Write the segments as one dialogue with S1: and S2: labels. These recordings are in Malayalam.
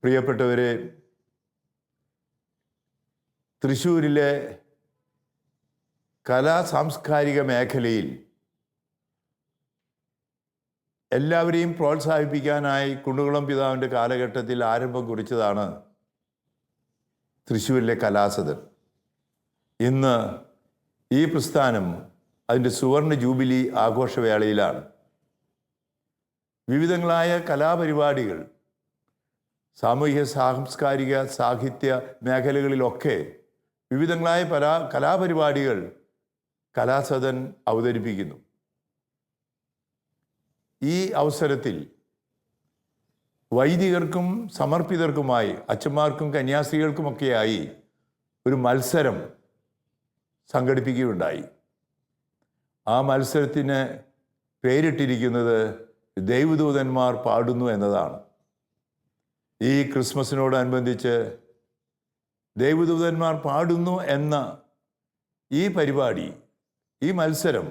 S1: പ്രിയപ്പെട്ടവരെ, തൃശ്ശൂരിലെ സാംസ്കാരിക മേഖലയിൽ എല്ലാവരെയും പ്രോത്സാഹിപ്പിക്കാനായി കുണ്ടുകുളം പിതാവിൻ്റെ കാലഘട്ടത്തിൽ ആരംഭം കുറിച്ചതാണ് തൃശ്ശൂരിലെ കലാസദൻ. ഇന്ന് ഈ പ്രസ്ഥാനം അതിൻ്റെ സുവർണ ജൂബിലി ആഘോഷവേളയിലാണ്. വിവിധങ്ങളായ കലാപരിപാടികൾ സാമൂഹിക സാംസ്കാരിക സാഹിത്യ മേഖലകളിലൊക്കെ വിവിധങ്ങളായ കലാപരിപാടികൾ കലാസദൻ അവതരിപ്പിക്കുന്നു. ഈ അവസരത്തിൽ വൈദികർക്കും സമർപ്പിതർക്കുമായി അച്ഛന്മാർക്കും കന്യാസ്ത്രീകൾക്കുമൊക്കെയായി ഒരു മത്സരം സംഘടിപ്പിക്കുകയുണ്ടായി. ആ മത്സരത്തിന് പേരിട്ടിരിക്കുന്നത് ദൈവദൂതന്മാർ പാടുന്നു എന്നതാണ്. ഈ ക്രിസ്മസിനോടനുബന്ധിച്ച് ദൈവദൂതന്മാർ പാടുന്നു എന്ന ഈ പരിപാടി, ഈ മത്സരം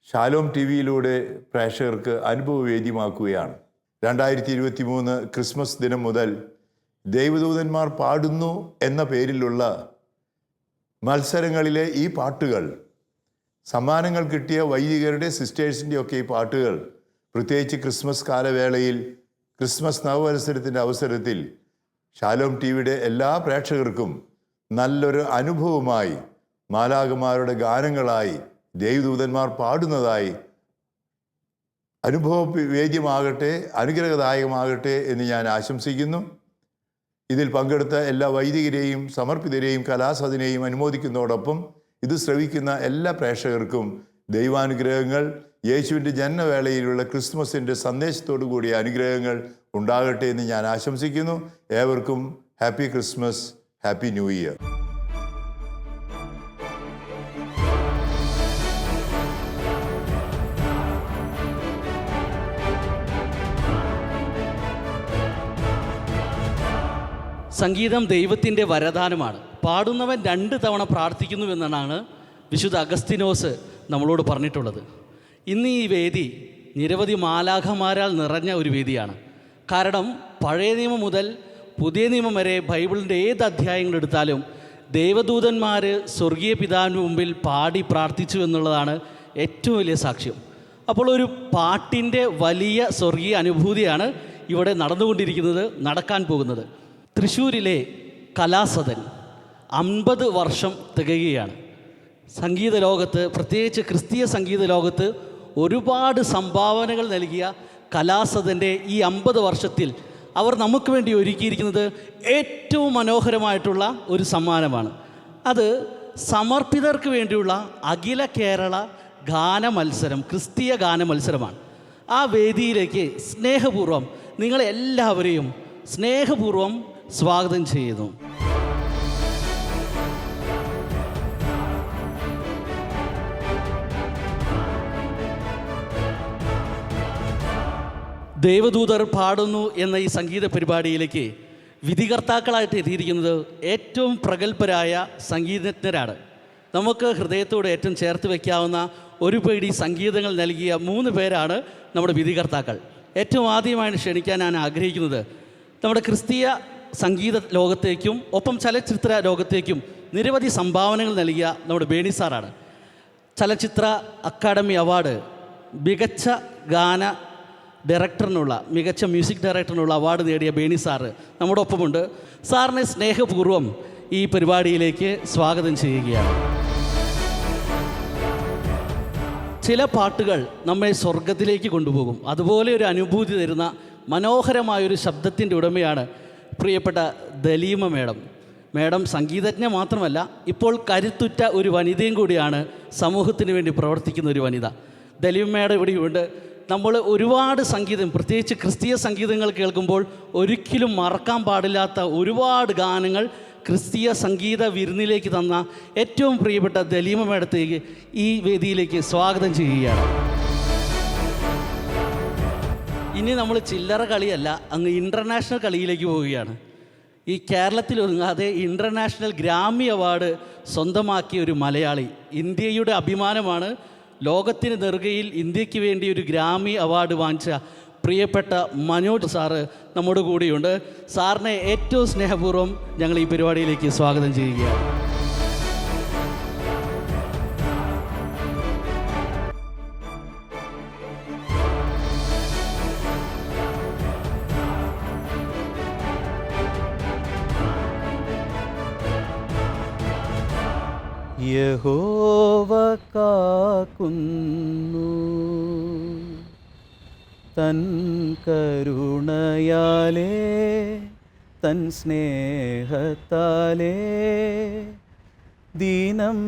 S1: ഷാലോം ടിവിയിലൂടെ പ്രേക്ഷകർക്ക് അനുഭവവേദ്യമാക്കുകയാണ്. 2023 ക്രിസ്മസ് ദിനം മുതൽ ദൈവദൂതന്മാർ പാടുന്നു എന്ന പേരിലുള്ള മത്സരങ്ങളിലെ ഈ പാട്ടുകൾ, സമ്മാനങ്ങൾ കിട്ടിയ വൈദികരുടെ സിസ്റ്റേഴ്സിൻ്റെയൊക്കെ ഈ പാട്ടുകൾ, പ്രത്യേകിച്ച് ക്രിസ്മസ് കാലവേളയിൽ ക്രിസ്മസ് നവവത്സരത്തിൻ്റെ അവസരത്തിൽ ഷാലോം ടിവിയുടെ എല്ലാ പ്രേക്ഷകർക്കും നല്ലൊരു അനുഭവമായി, മാലാഖമാരുടെ ഗാനങ്ങളായി ദൈവദൂതന്മാർ പാടുന്നതായി അനുഭവവേദ്യമാകട്ടെ, അനുഗ്രഹദായകമാകട്ടെ എന്ന് ഞാൻ ആശംസിക്കുന്നു. ഇതിൽ പങ്കെടുത്ത എല്ലാ വൈദികരെയും സമർപ്പിതരെയും കലാസദനെയും അനുമോദിക്കുന്നതോടൊപ്പം ഇത് ശ്രവിക്കുന്ന എല്ലാ പ്രേക്ഷകർക്കും ദൈവാനുഗ്രഹങ്ങൾ, യേശുവിൻ്റെ ജന്മവേളയിലുള്ള ക്രിസ്മസിൻ്റെ സന്ദേശത്തോടു കൂടിയ അനുഗ്രഹങ്ങൾ ഉണ്ടാകട്ടെ എന്ന് ഞാൻ ആശംസിക്കുന്നു. ഏവർക്കും happy Christmas, happy new year.
S2: സംഗീതം ദൈവത്തിൻ്റെ വരദാനമാണ്. പാടുന്നവൻ 2 തവണ പ്രാർത്ഥിക്കുന്നുവെന്നാണ് വിശുദ്ധ അഗസ്തീനോസ് നമ്മളോട് പറഞ്ഞിട്ടുള്ളത്. ഇന്ന് ഈ വേദി നിരവധി മാലാഖമാരാൽ നിറഞ്ഞ ഒരു വേദിയാണ്. കാരണം പഴയ നിയമം മുതൽ പുതിയ നിയമം വരെ ബൈബിളിൻ്റെ ഏത് അധ്യായങ്ങൾ എടുത്താലും ദൈവദൂതന്മാർ സ്വർഗീയ പിതാവിന് മുമ്പിൽ പാടി പ്രാർത്ഥിച്ചു എന്നുള്ളതാണ് ഏറ്റവും വലിയ സാക്ഷ്യം. അപ്പോൾ ഒരു പാട്ടിൻ്റെ വലിയ സ്വർഗീയ അനുഭൂതിയാണ് ഇവിടെ നടന്നുകൊണ്ടിരിക്കുന്നത്, നടക്കാൻ പോകുന്നത്. തൃശ്ശൂരിലെ കലാസദൻ 50 വർഷം തികയുകയാണ്. സംഗീത ലോകത്ത്, പ്രത്യേകിച്ച് ക്രിസ്തീയ സംഗീത ലോകത്ത് ഒരുപാട് സംഭാവനകൾ നൽകിയ കലാസദൻ്റെ ഈ 50 വർഷത്തിൽ അവർ നമുക്ക് വേണ്ടി ഒരുക്കിയിരിക്കുന്നത് ഏറ്റവും മനോഹരമായിട്ടുള്ള ഒരു സമ്മാനമാണ്. അത് സമർപ്പിതർക്ക് വേണ്ടിയുള്ള അഖില കേരള ഗാനമത്സരം, ക്രിസ്തീയ ഗാനമത്സരമാണ്. ആ വേദിയിലേക്ക് സ്നേഹപൂർവ്വം നിങ്ങളെല്ലാവരെയും സ്നേഹപൂർവ്വം സ്വാഗതം ചെയ്യുന്നു. ദേവദൂതർ പാടുന്നു എന്ന ഈ സംഗീത പരിപാടിയിലേക്ക് വിധികർത്താക്കളായിട്ട് എത്തിയിരിക്കുന്നത് ഏറ്റവും പ്രഗത്ഭരായ സംഗീതജ്ഞരാണ്. നമുക്ക് ഹൃദയത്തോട് ഏറ്റവും ചേർത്ത് വയ്ക്കാവുന്ന ഒരു പിടി സംഗീതങ്ങൾ നൽകിയ 3 പേരാണ് നമ്മുടെ വിധികർത്താക്കൾ. ഏറ്റവും ആദ്യമായിട്ട് ക്ഷണിക്കാൻ ഞാൻ ആഗ്രഹിക്കുന്നത് നമ്മുടെ ക്രിസ്തീയ സംഗീത ലോകത്തേക്കും ഒപ്പം ചലച്ചിത്ര ലോകത്തേക്കും നിരവധി സംഭാവനകൾ നൽകിയ നമ്മുടെ ബേണി സാറാണ്. ചലച്ചിത്ര അക്കാദമി അവാർഡ് മികച്ച ഗാന ഡയറക്ടറിനുള്ള, മികച്ച മ്യൂസിക് ഡയറക്ടറിനുള്ള അവാർഡ് നേടിയ ബേണി സാറ് നമ്മുടെ ഒപ്പമുണ്ട്. സാറിനെ സ്നേഹപൂർവ്വം ഈ പരിപാടിയിലേക്ക് സ്വാഗതം ചെയ്യുകയാണ്. ചില പാട്ടുകൾ നമ്മെ സ്വർഗത്തിലേക്ക് കൊണ്ടുപോകും. അതുപോലെ ഒരു അനുഭൂതി തരുന്ന മനോഹരമായൊരു ശബ്ദത്തിൻ്റെ ഉടമയാണ് പ്രിയപ്പെട്ട ദലീമ മേഡം സംഗീതജ്ഞ മാത്രമല്ല, ഇപ്പോൾ കരുത്തുറ്റ ഒരു വനിതയും കൂടിയാണ്, സമൂഹത്തിന് വേണ്ടി പ്രവർത്തിക്കുന്ന ഒരു വനിത. ദലീമ മേഡം ഇവിടെയുണ്ട്. നമ്മൾ ഒരുപാട് സംഗീതം, പ്രത്യേകിച്ച് ക്രിസ്തീയ സംഗീതങ്ങൾ കേൾക്കുമ്പോൾ ഒരിക്കലും മറക്കാൻ പാടില്ലാത്ത ഒരുപാട് ഗാനങ്ങൾ ക്രിസ്തീയ സംഗീത വിരുന്നിലേക്ക് തന്ന ഏറ്റവും പ്രിയപ്പെട്ട ദലീമ മേഡത്തേക്ക് ഈ വേദിയിലേക്ക് സ്വാഗതം ചെയ്യുകയാണ്. ഇനി നമ്മൾ ചില്ലറ കളിയല്ല, അങ്ങ് ഇൻ്റർനാഷണൽ കളിയിലേക്ക് പോവുകയാണ്. ഈ കേരളത്തിൽ ഒതുങ്ങാതെ ഇൻ്റർനാഷണൽ ഗ്രാമി അവാർഡ് സ്വന്തമാക്കിയ ഒരു മലയാളി, ഇന്ത്യയുടെ അഭിമാനമാണ്. ലോകത്തിന് നെറുകയിൽ ഇന്ത്യക്ക് വേണ്ടി ഒരു ഗ്രാമി അവാർഡ് വാങ്ങിച്ച പ്രിയപ്പെട്ട മനോജ് സാറ് നമ്മുടെ കൂടെയുണ്ട്. സാറിനെ ഏറ്റവും സ്നേഹപൂർവ്വം ഞങ്ങൾ ഈ പരിപാടിയിലേക്ക് സ്വാഗതം ചെയ്യുകയാണ്.
S3: യഹോവ കാക്കുന്നു തൻ കരുണയാലേ തൻ സ്നേഹത്താലേ ദിനം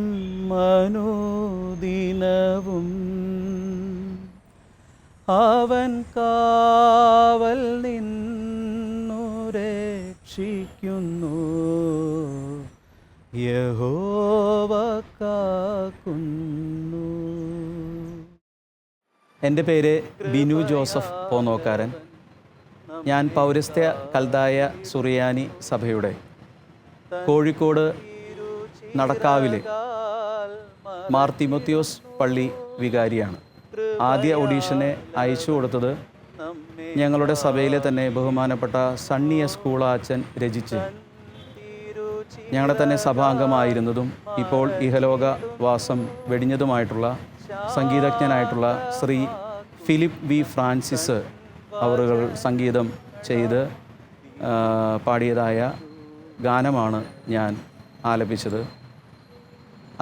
S3: അനുദിനവും അവൻ കാവൽ നിന്നു രക്ഷിക്കുന്നു. യഹോവ കാക്കുന്നു. എൻ്റെ പേര് ബിനു ജോസഫ് പോന്നോക്കാരൻ. ഞാൻ പൗരസ്ത്യ കൽദായ സുറിയാനി സഭയുടെ കോഴിക്കോട് നടക്കാവിലെ മാർ തിമോത്തിയോസ് പള്ളി വികാരിയാണ്. ആദ്യ ഓഡീഷനെ അയച്ചു കൊടുത്തത് ഞങ്ങളുടെ സഭയിലെ തന്നെ ബഹുമാനപ്പെട്ട സണ്ണിയ സ്കൂളാച്ചൻ രചിച്ച് ഞങ്ങളുടെ തന്നെ സഭാംഗമായിരുന്നതും ഇപ്പോൾ ഇഹലോക വാസം വെടിഞ്ഞതുമായിട്ടുള്ള സംഗീതജ്ഞനായിട്ടുള്ള ശ്രീ ഫിലിപ്പ് വി ഫ്രാൻസിസ് അവറുകൾ സംഗീതം ചെയ്ത് പാടിയതായ ഗാനമാണ് ഞാൻ ആലപിച്ചത്.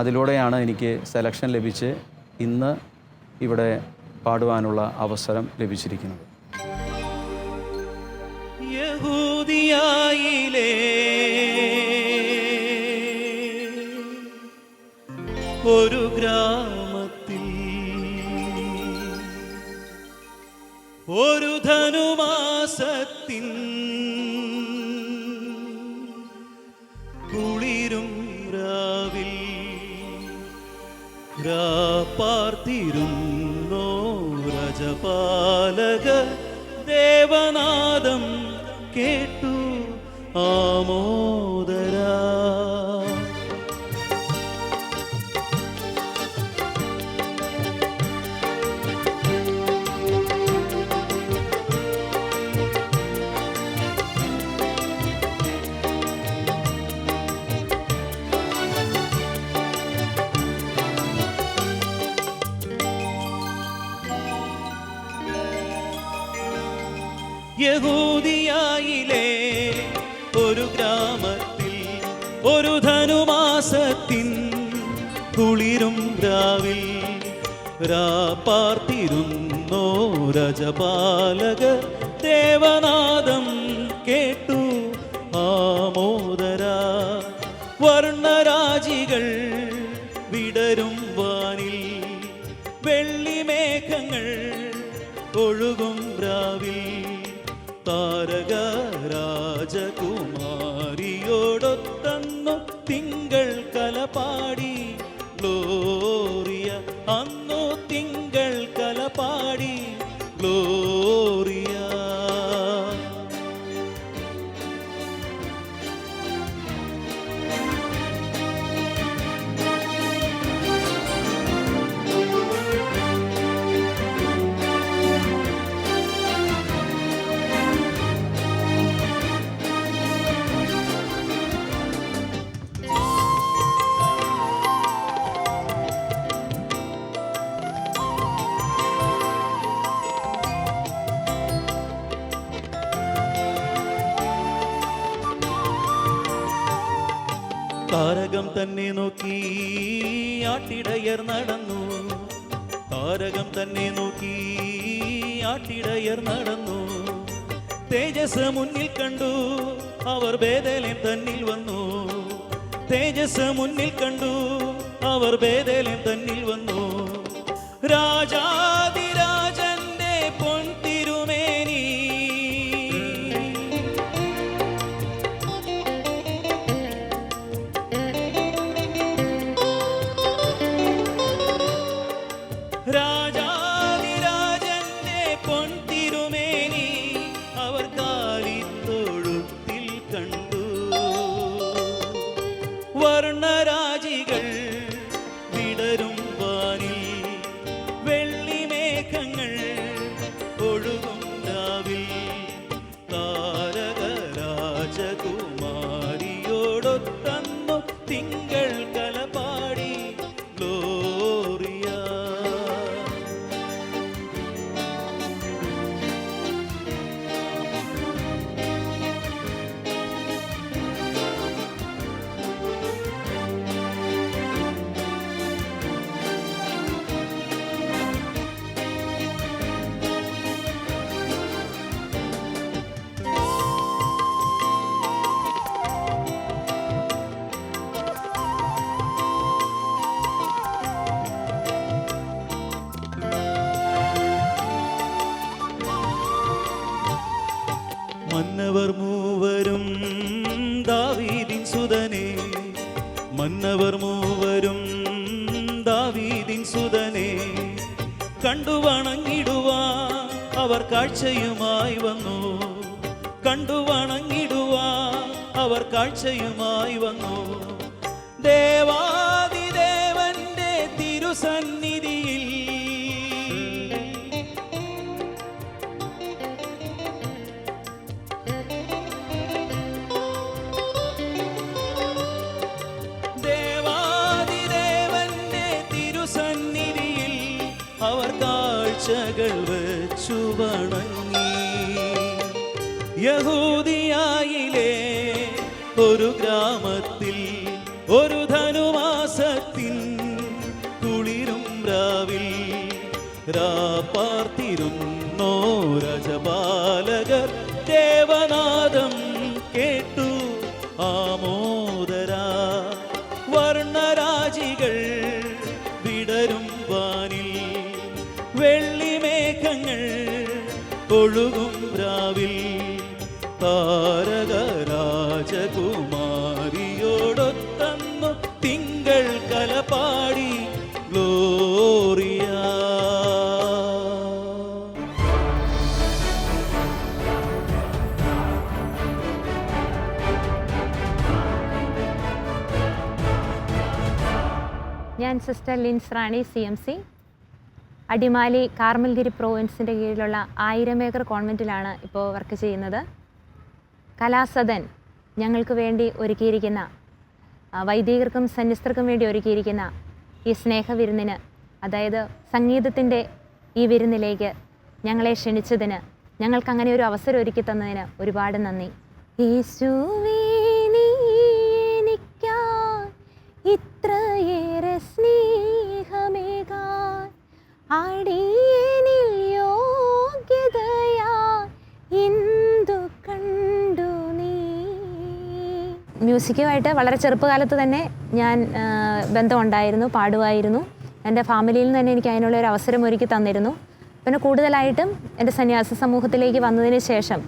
S3: അതിലൂടെയാണ് എനിക്ക് സെലക്ഷൻ ലഭിച്ച് ഇന്ന് ഇവിടെ പാടുവാനുള്ള അവസരം ലഭിച്ചിരിക്കുന്നത്. യഹൂദിയായിലെ ഒരു ഗ്രാമത്തിൽ ഒരു ധനുമാസത്തിൻ കുളിരും രാവിൽ പാർത്തിരുന്നോ രജപാലക ദേവനാദം കേട്ടു ആമോദരാ. യഹൂദിയായിലെ ഒരു ഗ്രാമത്തിൽ ഒരു ധനുമാസത്തിൻ കുളിരും രാവിൽ പാർത്തിരുന്നോ രജപാലക ദേവനാദം കേട്ടു ആമോദരാ. വർണ്ണരാജികൾ വിടരും വാനിൽ വെള്ളിമേഘങ്ങൾ ഒഴുകും രാവിൽ താരക രാജകുമാരിയോടൊത്തന്നു തിങ്കൾ കലപാടി ഗ്ലോറിയ. അന്നു തിങ്കൾ കലപാടി ഗ്ലോറിയ. താരകം തന്നെ നോക്കി ആട്ടിടയർ നടന്നു. താരകം തന്നെ നോക്കി ആട്ടിടയർ നടന്നു. തേജസ് മുന്നിൽ കണ്ടു അവർ ബേഥേലേം തന്നിൽ വന്നു. തേജസ് മുന്നിൽ കണ്ടു അവർ ബേഥേലേം തന്നിൽ വന്നു. രാജാതിരാജന്റെ പൊൻതിരുമേനി രാജാതിരാജന്റെ പൊൻതിരുമേനി അവർ കാലിത്തൊഴുത്തിൽ കണ്ടു. വർണ്ണരാജികൾ വിടരും വാനിൽ വെള്ളിമേഘ മന്നവർ മൂവരും ദാവീദിൻ സുതനേ, മന്നവർ മൂവരും ദാവീദിൻ സുതനേ, കണ്ടു വണങ്ങിടുവാൻ അവർ കാഴ്ചയുമായി വന്നു, കണ്ടു വണങ്ങിടുവാൻ അവർ കാഴ്ചയുമായി വന്നു. ദേവാദിദേവന്റെ തിരുസന്നിധിയിൽ അവർ കാഴ്ചകൾ വച്ചു വണങ്ങി. യഹൂദിയായിലെ ഒരു ഗ്രാമത്തിൽ ഒരു ധനുമാസത്തിൻ കുളിരും രാവിൽ രാപ്പാർത്തിരുന്നോ രജപാലകർ ദേവനാദം കേട്ടു ആമോദരാ. വർണ്ണരാജികൾ വിടരും വാനിൽ, വെള്ളിമേഘങ്ങൾ ഒഴുകും രാവിൽ, താരക രാജകുമാരിയോടൊത്തന്നു തിങ്കൾ കലപാടി ഗ്ലോറിയ.
S4: ഞാൻ സിസ്റ്റർ ലിൻസ് റാണി CMC, അടിമാലി കാർമൽഗിരി പ്രോവിൻസിൻ്റെ കീഴിലുള്ള 1000 ഏക്കർ കോൺവെൻറ്റിലാണ് ഇപ്പോൾ വർക്ക് ചെയ്യുന്നത്. കലാസദൻ ഞങ്ങൾക്ക് വേണ്ടി ഒരുക്കിയിരിക്കുന്ന, വൈദികർക്കും സന്യസ്തർക്കും വേണ്ടി ഒരുക്കിയിരിക്കുന്ന ഈ സ്നേഹവിരുന്നിന്, അതായത് സംഗീതത്തിൻ്റെ ഈ വിരുന്നിലേക്ക് ഞങ്ങളെ ക്ഷണിച്ചതിന്, ഞങ്ങൾക്കങ്ങനെ ഒരു അവസരം ഒരുക്കി തന്നതിന് ഒരുപാട് നന്ദി. യേശുവേ നീ എനിക്കായി ഇത്രയേറെ സ്നേഹമേകാൻ അടിയനിൽ യോഗ്യതയാ എന്തു കണ്ടു നീ. മ്യൂസിക്കുമായിട്ട് വളരെ ചെറുപ്പകാലത്ത് തന്നെ ഞാൻ ബന്ധമുണ്ടായിരുന്നു, പാടുമായിരുന്നു. എൻ്റെ ഫാമിലിയിൽ നിന്ന് തന്നെ എനിക്ക് അതിനുള്ള ഒരു അവസരം ഒരുക്കി തന്നിരുന്നു. പിന്നെ കൂടുതലായിട്ടും എൻ്റെ സന്യാസ സമൂഹത്തിലേക്ക് വന്നതിന് ശേഷം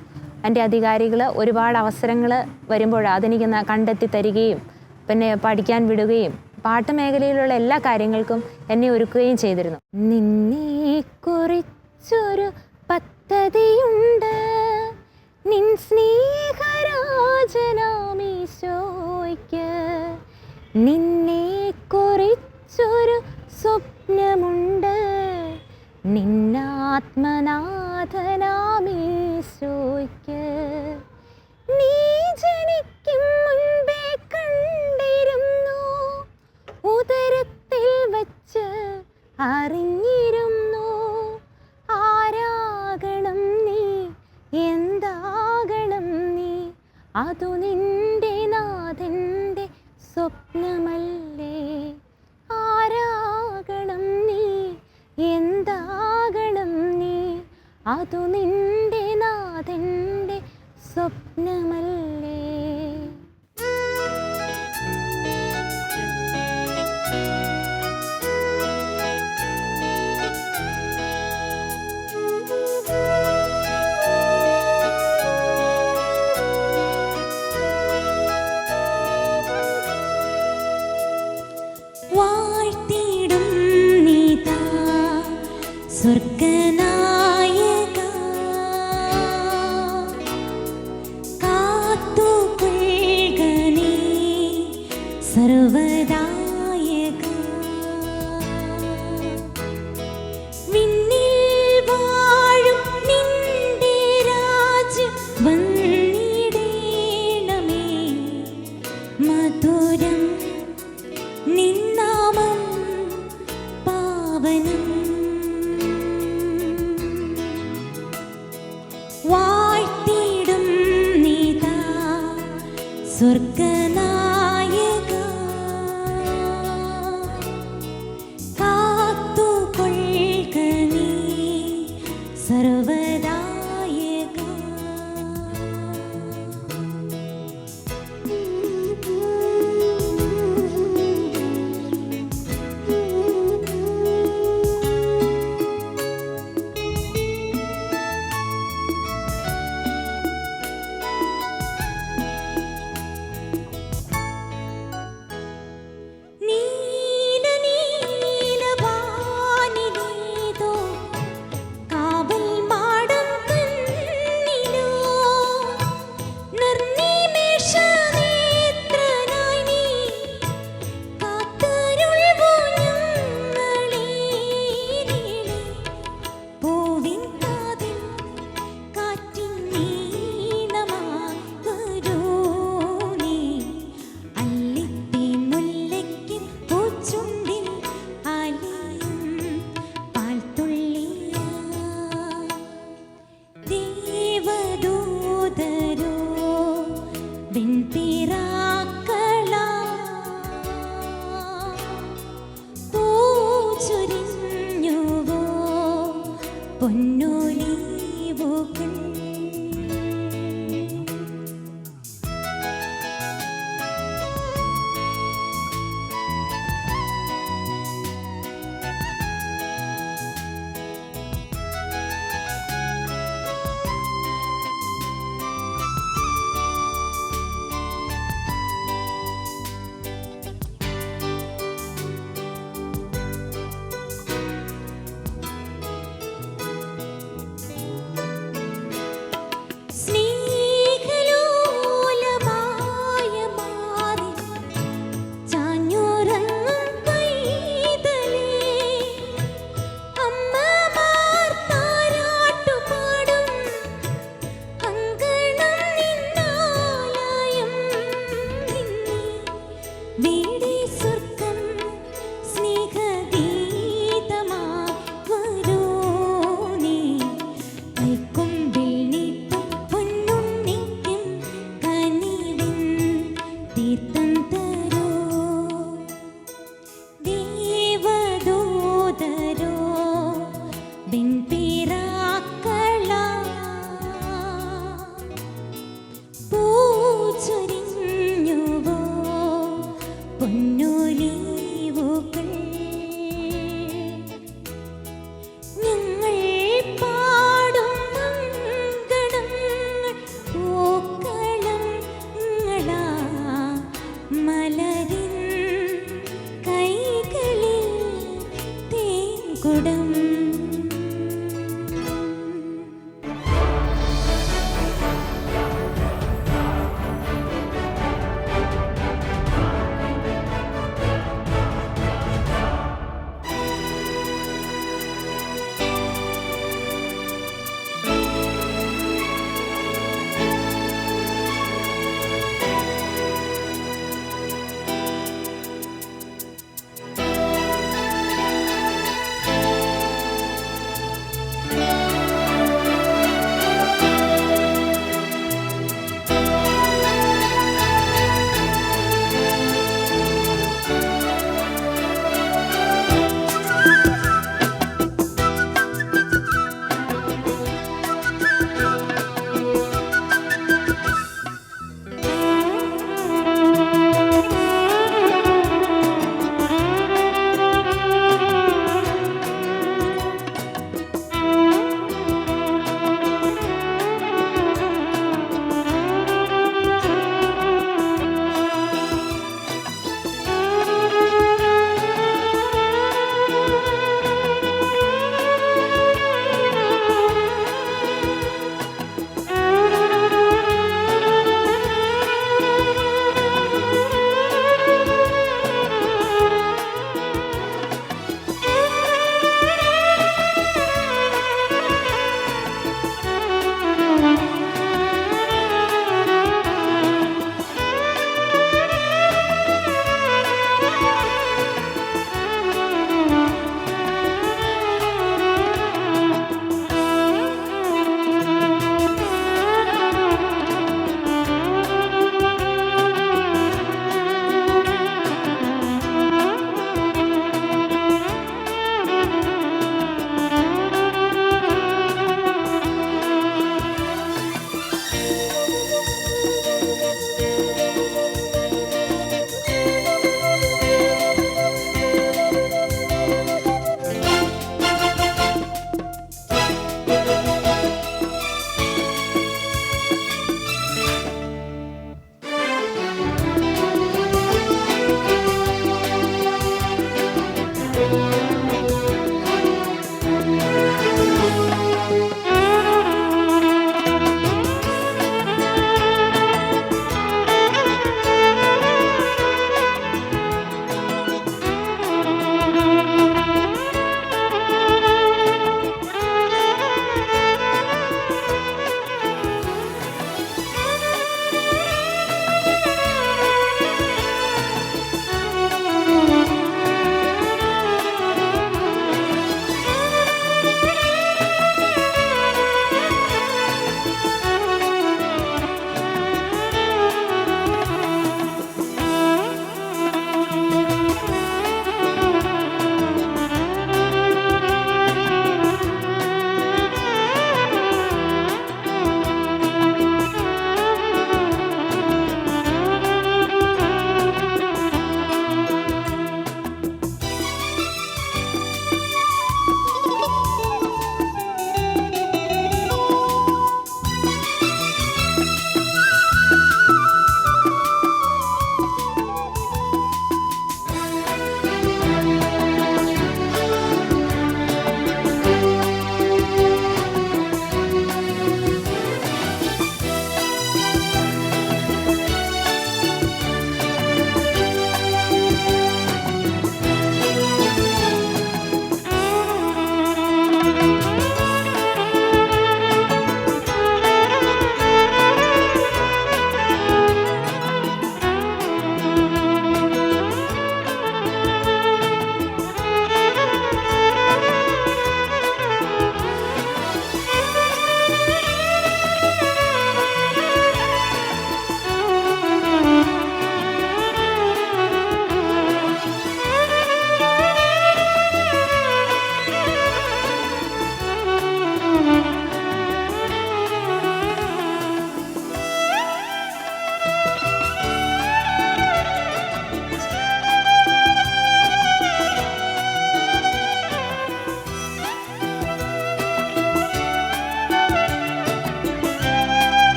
S4: എൻ്റെ അധികാരികൾ ഒരുപാട് അവസരങ്ങൾ വരുമ്പോൾ അതെനിക്ക് കണ്ടെത്തി തരികയും പിന്നെ പഠിക്കാൻ വിടുകയും പാട്ട് മേഖലയിലുള്ള എല്ലാ കാര്യങ്ങൾക്കും എന്നെ ഒരുക്കുകയും ചെയ്തിരുന്നു. നിന്നെക്കുറിച്ചൊരു പദ്ധതിയുണ്ട്, നിൻ സ്നേഹരാജനാമീശോയ്ക്ക്. നിന്നെക്കുറിച്ചൊരു സ്വപ്നമുണ്ട്, നിന്നാത്മനാഥനാമീശോയ്ക്ക്. നീ ജനിക്കും മുൻപേ കണ്ടിരുന്നു, ഉദരത്തിൽ വച്ച് അറിഞ്ഞിരുന്നു. ആരാകണം നീ, എന്താകണം നീ, അതു നിന്റെ നാഥൻ്റെ സ്വപ്നമല്ലേ. ആരാകണം നീ, എന്താകണം നീ, അതു നിന്റെ നാഥൻ്റെ സ്വപ്നമല്ലേ.
S5: വാഴ്ത്തിടും നീതാ സ്വർഗനായക, കാത്തുകൊള്ളുക നീ സർവദായക. വിണ്ണിൽ വാഴും നിന്റെ രാജ്യം വന്നിടേണമേ, മധുരം നിന്നാമം പാവനം. വാഴ്ത്തിടും നീതാ സ്വർഗനായക, കാത്തുകൊള്ളുക നീ സർവദായക. പൊന്നോലീവുകൾ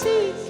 S3: സി